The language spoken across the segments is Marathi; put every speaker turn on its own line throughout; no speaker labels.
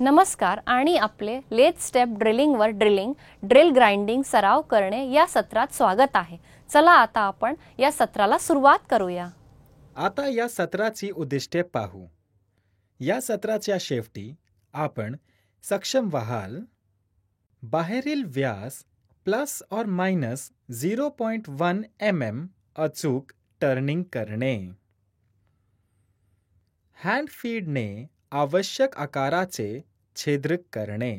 नमस्कार आणि आपले लेथ स्टेप ड्रिलिंगवर ड्रिल ग्राइंडिंग सराव करणे या सत्रात स्वागत आहे। चला आता आपण या सत्राला सुरुवात करूया।
आता या सत्राची उद्दिष्टे पाहू। या सत्राच्या शेवटी आपण सक्षम व्हाल बाहेरील व्यास प्लस और मायनस 0.1 mm अचूक टर्निंग करणे, हँड फीडने आवश्यक आकाराचे छिद्र करणे,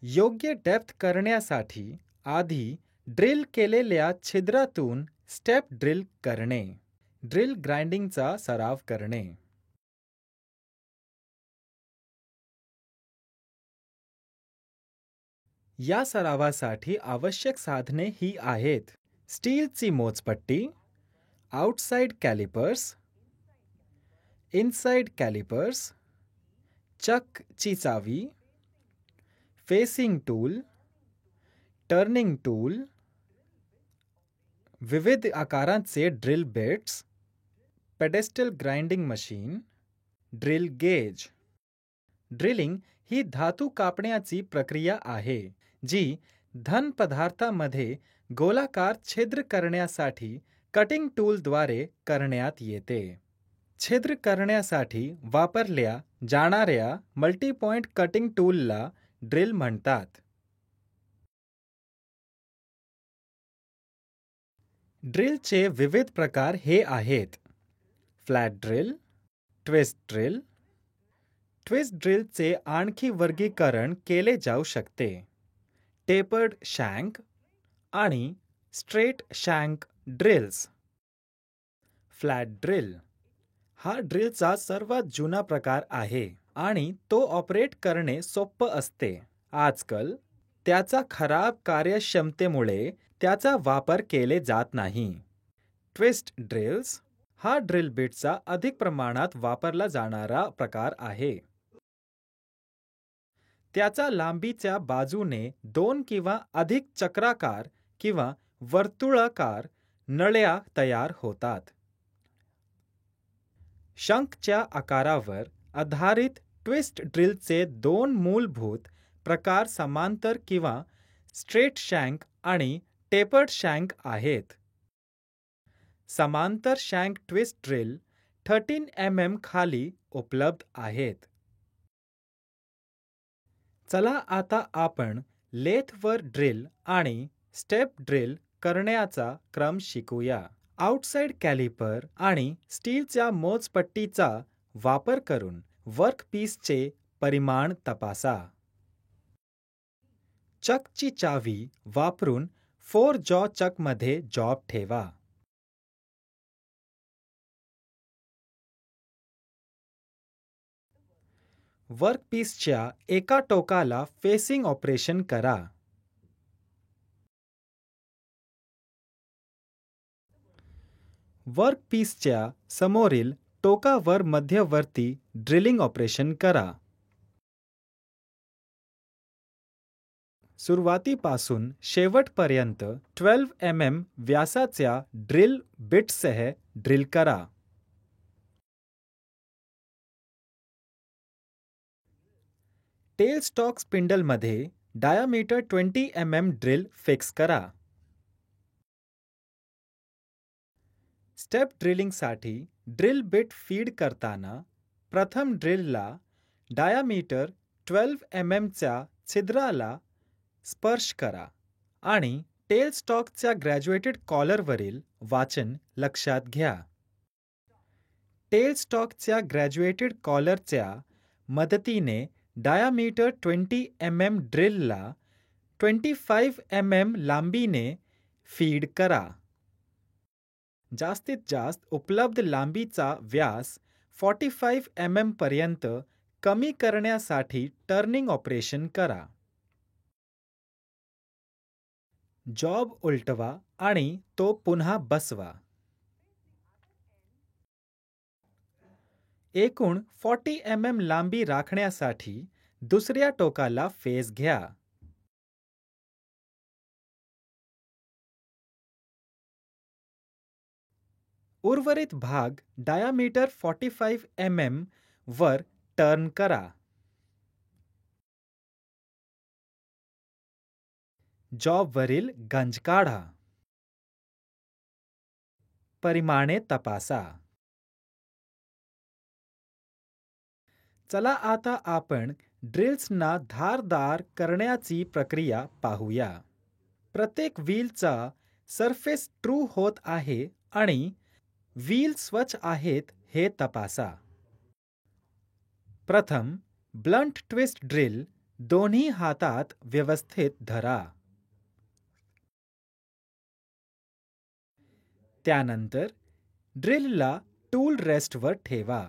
योग्य डेप्थ करण्यासाठी आधी ड्रिल केलेल्या छिद्रातून स्टेप ड्रिल करणे, ड्रिल ग्राइंडिंगचा सराव करणे। या सरावासाठी आवश्यक साधने ही आहेत: स्टीलची मोजपट्टी, आउटसाइड कॅलिपर्स, इनसाइड कॅलिपर्स, चकची चावी, फेसिंग टूल, टर्निंग टूल, विविध आकारांचे drill bits, pedestal grinding machine, drill gauge. Drilling ही धातू कापण्याची प्रक्रिया आहे जी घन पदार्थामध्ये गोलाकार छिद्र करण्यासाठी कटिंग टूलद्वारे करण्यात येते। छिद्र करण्यासाठी वापरल्या जाणाऱ्या मल्टीपॉइंट कटिंग टूलला ड्रिल म्हणतात। ड्रिलचे विविध प्रकार हे आहेत: flat drill, twist drill. Twist ड्रिलचे आणखी वर्गीकरण केले जाऊ शकते: टेपर्ड शँक आणि स्ट्रेट शँक ड्रिल्स। फ्लॅट ड्रिल हा ड्रिलचा सर्वात जुना प्रकार आहे आणि तो ऑपरेट करणे सोपे असते। आजकाल त्याचा खराब कार्यक्षमतेमुळे त्याचा वापर केले जात नाही। ट्विस्ट ड्रिल्स हा ड्रिल बिटचा अधिक प्रमाणात वापरला जाणारा प्रकार आहे। त्याच्या लांबीच्या बाजूने 2 किंवा अधिक चक्राकार किंवा वर्तुळाकार नळ्या तयार होतात। शंखच्या आकारावर आधारित ट्विस्ट ड्रिलचे 2 मूलभूत प्रकार समांतर किंवा स्ट्रेट शँक आणि टेपर्ड शँक आहेत। समांतर शँक ट्विस्ट ड्रिल 13 mm खाली उपलब्ध आहेत। चला आता आपण लेथवर ड्रिल आणि स्टेप ड्रिल करण्याचा क्रम शिकूया। आउटसाइड कॅलिपर आणि स्टीलच्या मोजपट्टीचा वापर करून वर्कपीसचे परिमाण तपासा। चकची चावी वापरून 4 जॉ चकमध्ये जॉब ठेवा। वर्कपीसच्या एका टोकाला फेसिंग ऑपरेशन करा। वर्कपीसच्या समोरील टोकावर मध्यवर्ती ड्रिलिंग ऑपरेशन करा। सुरुवातीपासून शेवटपर्यंत 12 mm व्यासाच्या ड्रिल बिटसह ड्रिल करा। टेल स्टॉक स्पिंडलमध्ये डायामीटर 20 mm ड्रिल फिक्स करा। स्टेप ड्रिलिंगसाठी ड्रिल बिट फीड करताना प्रथम ड्रिलला डायामीटर 12 mm च्या छिद्राला स्पर्श करा आणि टेल स्टॉकच्या ग्रॅज्युएटेड कॉलरवरील वाचन लक्षात घ्या। टेल स्टॉकच्या ग्रॅज्युएटेड कॉलरच्या मदतीने डायामीटर 20 mm ड्रिलला 25 mm लांबीने फीड करा। जास्तीत जास्त उपलब्ध लांबीचा व्यास 45 mm पर्यंत कमी करण्यासाठी टर्निंग ऑपरेशन करा। जॉब उलटवा आणि तो पुन्हा बसवा। एकूण 40 mm लांबी राखण्यासाठी दुसऱ्या टोकाला फेस घ्या। उर्वरित भाग डायामीटर 45 mm वर टर्न करा। जॉबवरील गंज काढा. परिमाणे तपासा. चला आता आपण ड्रिल्सना धारदार करण्याची प्रक्रिया पाहूया. प्रत्येक व्हीलचा सरफेस ट्रू होत आहे आणि व्हील स्वच्छ आहेत हे तपासा. प्रथम ब्लंट ट्विस्ट ड्रिल दोन्ही हातात व्यवस्थित धरा. त्यानंतर ड्रिलला टूल रेस्टवर ठेवा.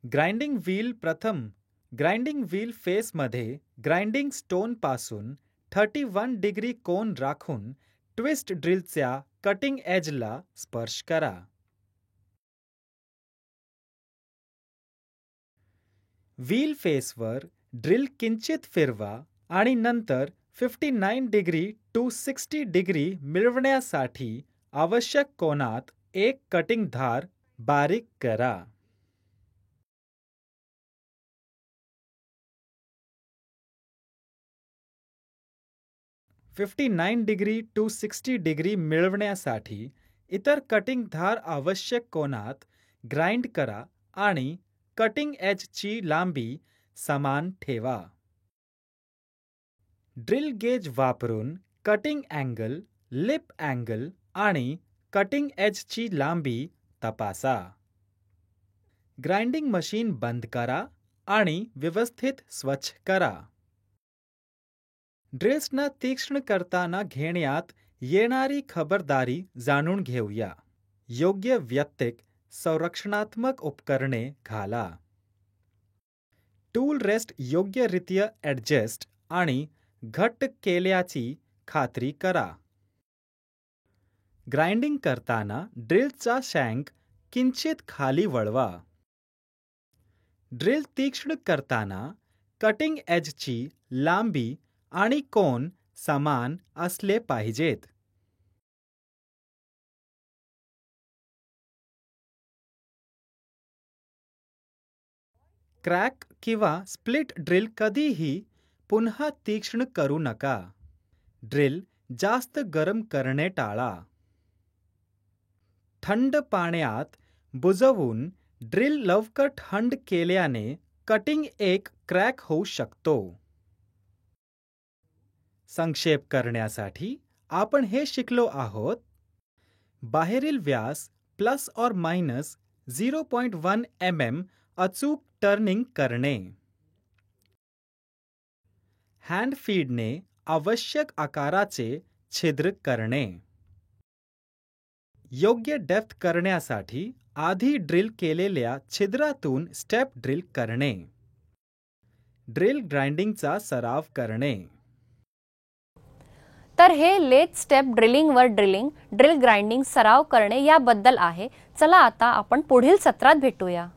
ग्राइंडिंग व्हील प्रथम ग्राइंडिंग व्हील फेसमध्ये ग्राइंडिंग स्टोन पासून 31 डिग्री कोन राखून ट्विस्ट ड्रिलच्या कटिंग एजला स्पर्श करा. व्हील फेसवर ड्रिल किंचित फिरवा आणि नंतर 59 डिग्री टू 60 डिग्री मिळवण्यासाठी आवश्यक कोनात एक कटिंग धार बारीक करा. डिग्री टू 60 डिग्री मिळवण्यासाठी इतर कटिंग धार आवश्यक कोनात ग्राइंड करा आणि कटिंग एजची लांबी समान ठेवा. ड्रिल गेज वापरून कटिंग अँगल, लिप अँगल आणि कटिंग एजची लांबी तपासा. ग्राइंडिंग मशीन बंद करा आणि व्यवस्थित स्वच्छ करा. ड्रिल्सना तीक्ष्ण करताना घेण्यात येणारी खबरदारी जाणून घेऊया. योग्य वैयक्तिक संरक्षणात्मक उपकरणे घाला. टूल रेस्ट योग्यरित्या ॲडजस्ट आणि घट्ट केल्याची खात्री करा. ग्राइंडिंग करताना ड्रिलचा शँक किंचित खाली वळवा. ड्रिल तीक्ष्ण करताना कटिंग एजची लांबी आणि कोन समान असले पाहिजेत. क्रॅक किंवा स्प्लिट ड्रिल कधीही पुन्हा तीक्ष्ण करू नका. ड्रिल जास्त गरम करणे टाळा. थंड पाण्यात बुजवून ड्रिल लवकर थंड केल्याने कटिंग एक क्रॅक होऊ शकतो. संक्षेप करण्यासाठी आपण हे शिकलो आहोत. बाहेरील व्यास प्लस और मायनस 0.1 mm अचूक टर्निंग करणे. हँड फीडने आवश्यक आकाराचे छिद्र करणे. योग्य डेप्थ करण्यासाठी आधी ड्रिल केलेल्या छिद्रातून स्टेप ड्रिल करणे. ड्रिल ग्राइंडिंगचा सराव करणे.
तर हे लेथ स्टेप ड्रिलिंगवर ड्रिल ग्राइंडिंग सराव करणे याबद्दल आहे. चला आता आपण पुढील सत्रात भेटूया.